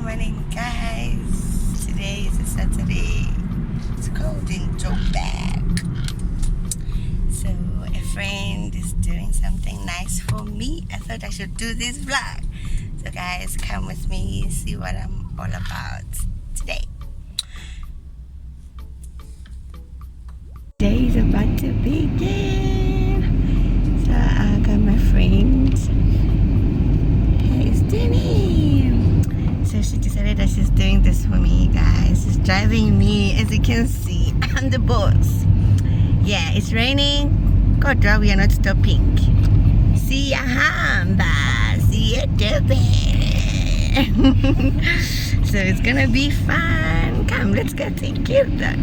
morning, guys. Today is a Saturday. It's cold in Joburg. So a friend is doing something nice for me. I thought I should do this vlog. So guys, come with me, see what I'm all about today. Day is about to begin. So I got my friend. Hey, it's Dinny. So she decided that she's doing this for me, guys. She's driving me, as you can see, on the boats. Yeah, it's raining. God, we are not stopping. See ya, Hamba. See ya, Dubai. So it's gonna be fun. Come, let's get together.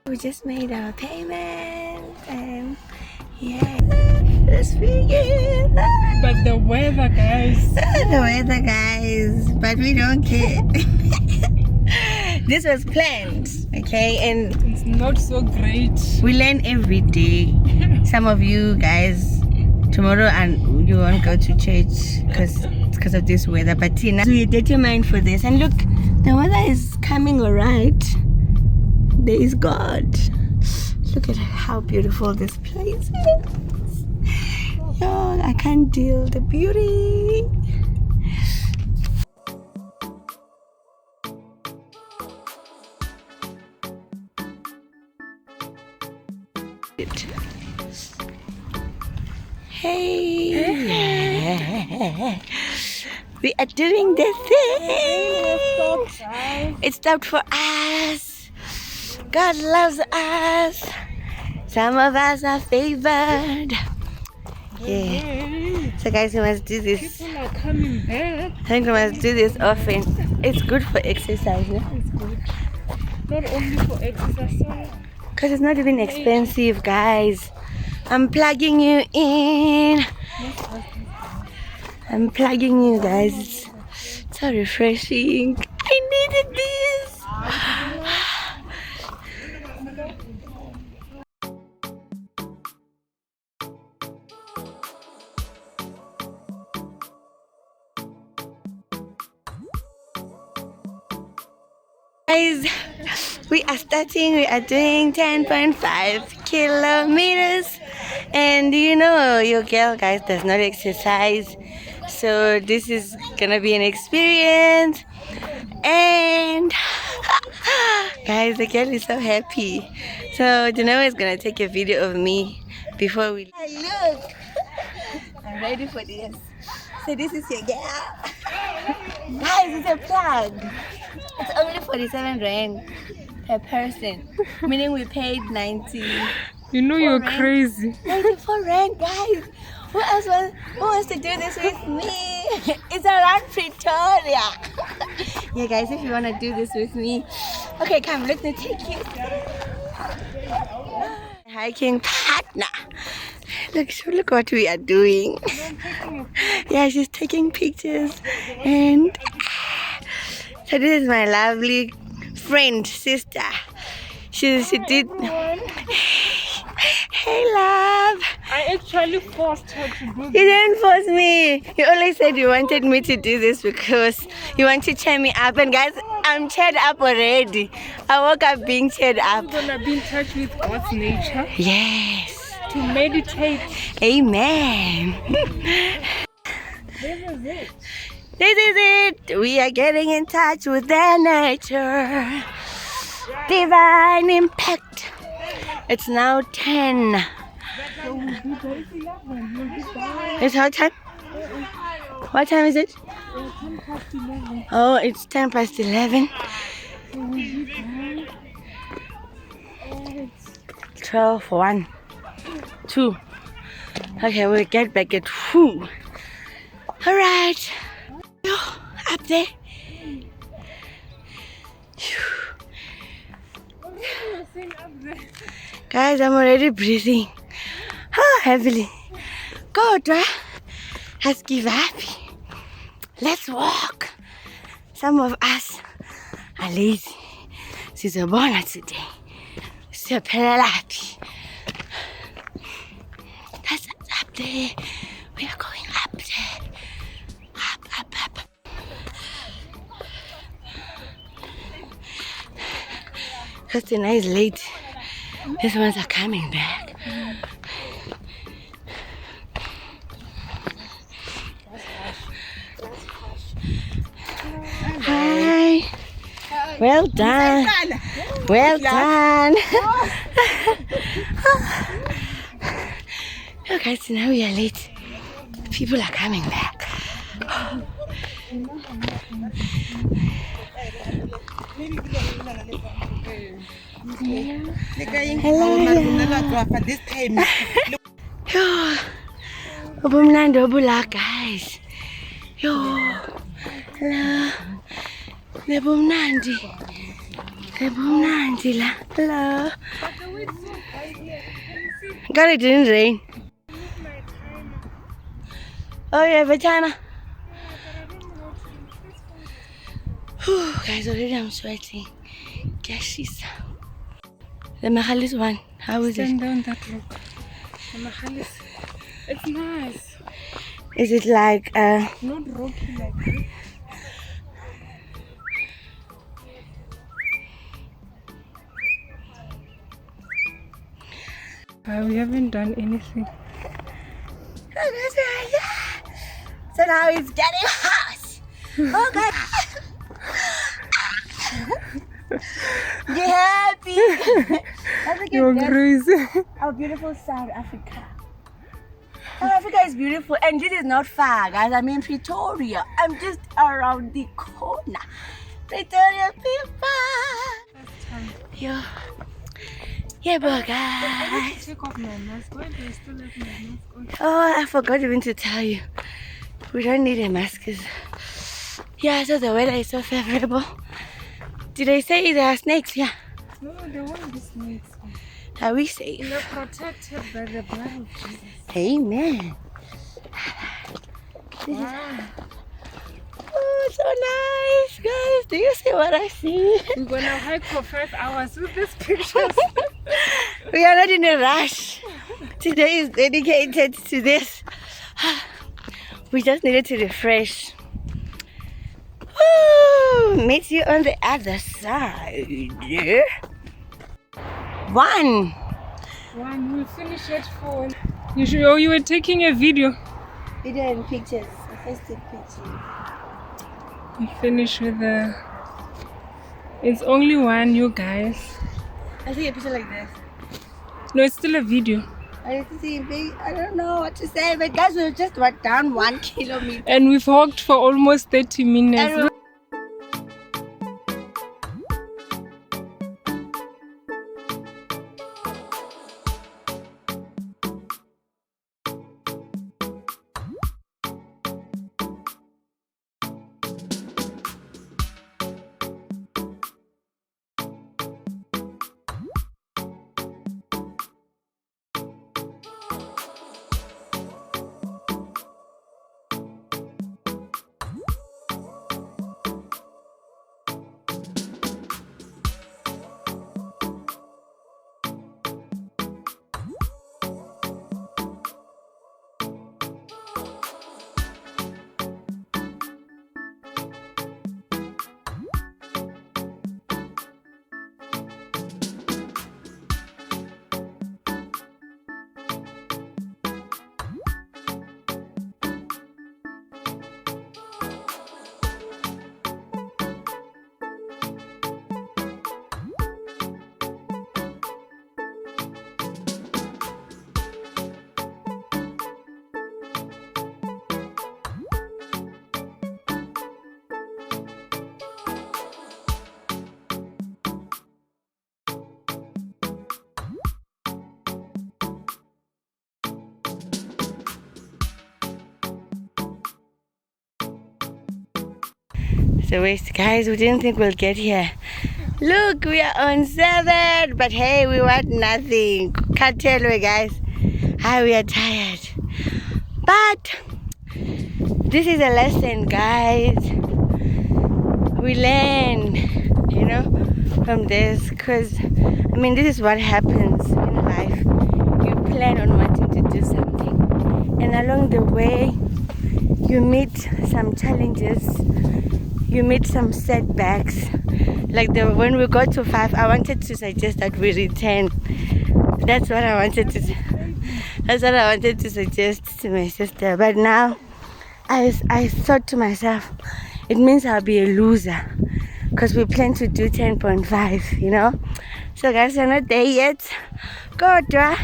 We just made our payment and yeah, let's begin. But the weather, guys. The weather, guys, but we don't care. This was planned, okay, and It's not so great. we learn every day. Some of you guys tomorrow and you won't go to church because of this weather, but Tina, we're determined for this. And look, the weather is coming all right. There is God. Look at how beautiful this place is. Yo, I can't deal the beauty. Hey, we are doing the thing. It stopped for us. God loves us. Some of us are favored. Yeah. So guys, we must do this. People are coming back. I think we must do this often. It's good for exercise, no? It's good. Not only for exercise. Because it's not even expensive, guys. I'm plugging you in. I'm plugging you, guys. It's so refreshing. I needed this. Guys, we are doing 10.5 kilometers, and you know your girl, guys, does not exercise, so this is gonna be an experience. And guys, the girl is so happy, so Dinny is gonna take a video of me before we look. I'm ready for this. So this is your girl. Guys, it's a plug. It's only 47 rand per person, meaning we paid 90. You know you're rand. crazy. 94 rand, guys. Who wants to do this with me? It's around Pretoria. Yeah, guys, if you want to do this with me, okay, come, let me take you. Hiking partner. Look what we are doing. Yeah, she's taking pictures, and so this is my lovely friend, sister. She did. Hey, love. I actually forced her to do You this. didn't force me. You only said you wanted me to do this because you want to cheer me up. And guys, I'm cheered up already. I woke up being cheered up. You're gonna be in touch with God's nature. Yes. To meditate. Amen. This is it. This is it. We are getting in touch with their nature. Divine impact. It's now 10. So we'll be there 11. We'll be there. It's what time? What time is it? 10:11. Oh, it's 10 past 11. So we'll be there. 12, 1, 2. Okay, we'll get back at 2. Alright. Up there. Guys, I'm already breathing heavily. God, let's give up. Let's walk. Some of us are lazy. Sizobona today. Separati. That's up there. We are going up there. Up. Because tonight is late. These ones are coming back. Hi. Well done. Well done. Look guys, now we are late. People are coming back. Hello. Ubumnandi obula guys. Yo. Hello. Nebumnandi la. Hello. God, it didn't rain. Oh, you have a timer? Whew, guys, already I'm sweating. Gashies. The Mahalis one, how is it? Stand down that look. The Mahalis. It's nice. Is it like Not rocky like this. We haven't done anything. So now it's getting hot. Oh God. Get happy. You're crazy. Our beautiful South Africa. South Africa is beautiful, and this is not far, guys. I'm in Pretoria. I'm just around the corner. Pretoria people. Yeah, but guys. Take off my mask. Why do I still have my mask on? Oh, I forgot even to tell you. We don't need a mask. Yeah, so the weather is so favorable. Did I say there are snakes? Yeah. No, there won't be snakes. Are we safe? You're protected by the blood of Jesus. Amen. Wow. Oh, so nice, guys. Do you see what I see? We're gonna hike for 5 hours with these pictures. We are not in a rush. Today is dedicated to this. We just needed to refresh. Woo! Meet you on the other side. One. We'll finish at 4. You were taking a video. Video and pictures. I first take pictures. We finish with the. It's only one, you guys. I see a picture like this. No, it's still a video. I don't know what to say, but guys, we just walked down 1 kilometer. And we've walked for almost 30 minutes. And so waste, guys, we didn't think we'll get here. Look, we are on 7, but hey, we want nothing. Can't tell you, guys. Hi, we are tired. But this is a lesson, guys. We learn, from this, because I mean, this is what happens in life. You plan on wanting to do something, and along the way you meet some challenges, you meet some setbacks. Like when we got to 5, I wanted to suggest that we return. That's what I wanted to suggest to my sister. But now I thought to myself, it means I'll be a loser, because we plan to do 10.5, you know. So guys, we're not there yet. Kodwa,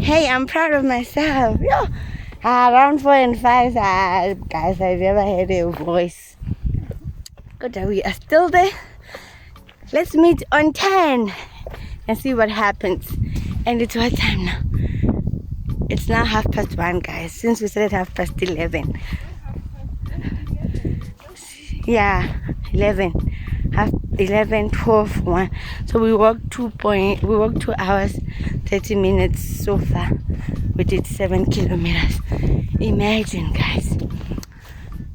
hey, I'm proud of myself. Yo, around 4 and 5, guys, I've never heard a voice. Kodwa, we are still there. Let's meet on 10 and see what happens. And it's what time now? It's now 1:30, guys, since we started 11:30. Yeah, 11, 12, 1. So we walked 2 hours 30 minutes so far. We did 7 kilometers. Imagine, guys.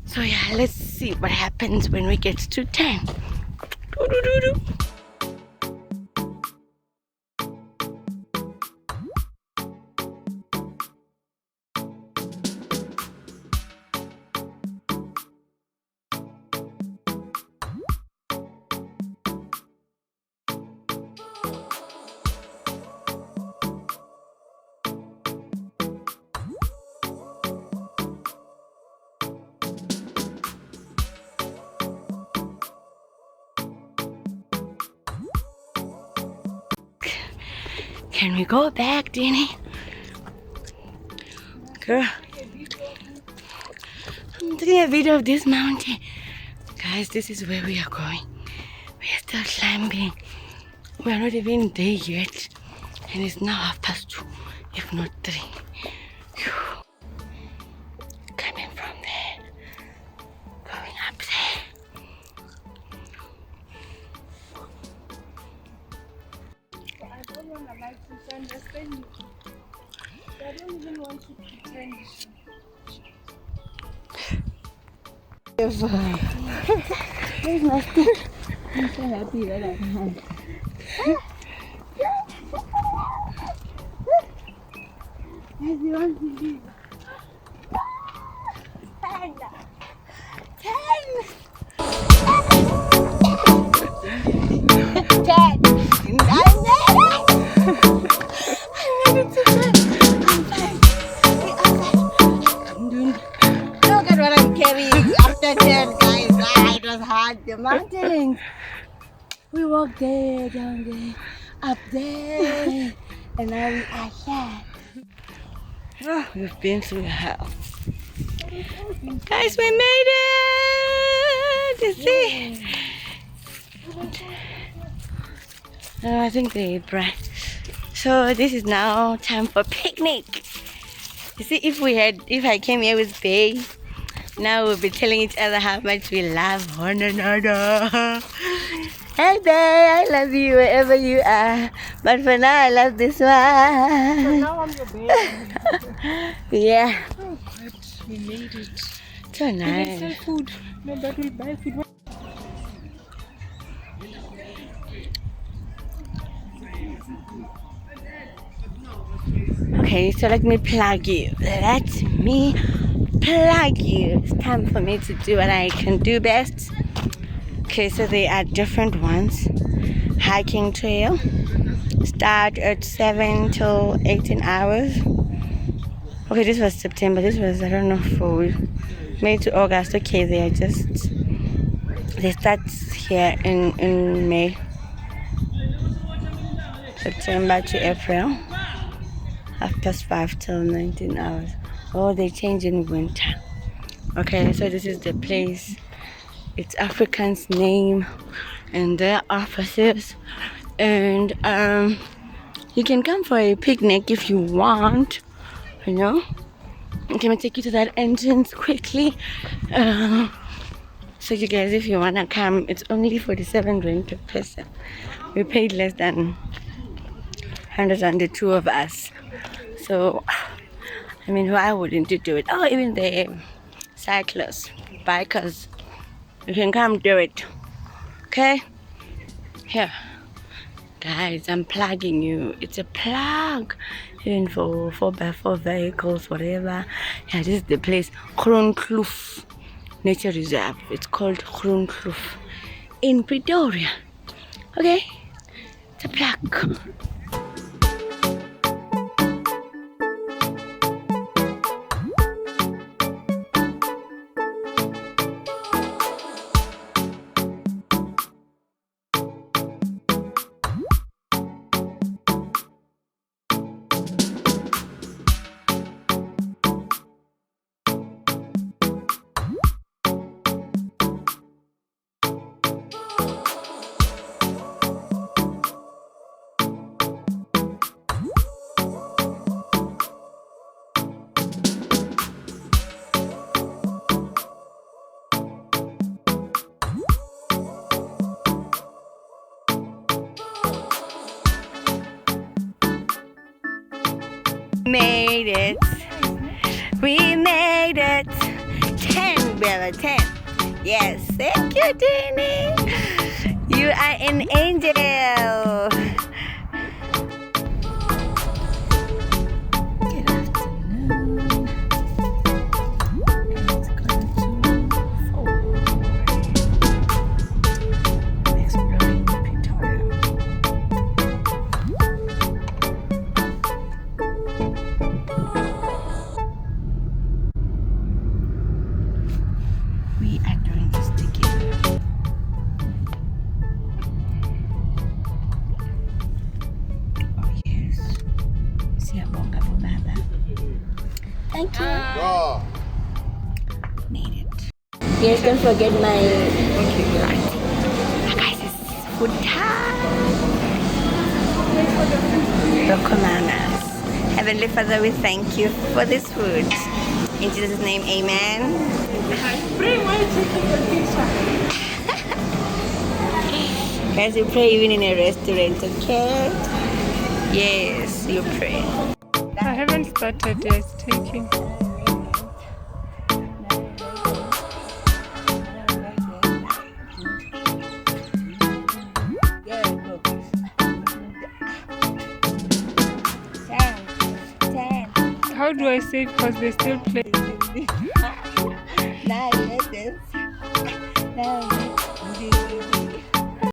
So yeah, let's see what happens when we get to 10. Can we go back, Dinny? Girl, I'm taking a video of this mountain. Guys, this is where we are going. We are still climbing. We are not even there yet. And it's now 2:30, if not 3. Phew. Coming from there. Going up there. I don't want to like to understand you. I don't even want to pretend. Where's my stick? I'm so happy that I can. As you want to be. 10. Look at what I'm carrying after 10, guys. It was hard. The mountains. We walked there, down there, up there, and now we are here. Oh, we've been through hell. Guys, we made it! You see? Oh, I think they ate bread. So this is now time for picnic. You see, if I came here with Bay, now we'll be telling each other how much we love one another. Hey Bay, I love you wherever you are. But for now, I love this one. So now I'm your baby. Yeah. Oh, but we made it. So They nice. sell food. No, but we'll buy food. Okay, so let me plug you. Let me plug you. It's time for me to do what I can do best. Okay, so there are different ones. Hiking trail. Start at 7 till 18 hours. Okay, this was September. This was, I don't know, for May to August. Okay, they start here in May. September to April. 5 till 19 hours. Oh, they change in winter. Okay, so this is the place. It's African's name and their offices. And you can come for a picnic if you want, you know. Can I take you to that entrance quickly? So you guys, if you wanna come, it's only 47 rand per person. We paid less than 100 on the two of us. So, I mean, why wouldn't you do it? Oh, even the cyclists, bikers, you can come do it. Okay? Here, guys, I'm plugging you. It's a plug, even for 4x4 vehicles, whatever. Yeah, this is the place, Groenkloof Nature Reserve. It's called Groenkloof in Pretoria. Okay, it's a plug. Made it. We made it. 10, Bella, 10. Yes, thank you, Dinny. You are an angel. Good afternoon. It's gone to 4. I'm exploring Pretoria. We are doing this together. Oh yes. Siyabonga baba. Thank you. Made it. Yes, don't forget my right. Guys, it's food time. Rokomanas. Heavenly Father, we thank you for this food. In Jesus' name, amen. Guys, you pray even in a restaurant, okay? Yes, you pray. I haven't started yet taking. How do I say? Because they still play. Now, yes. Now,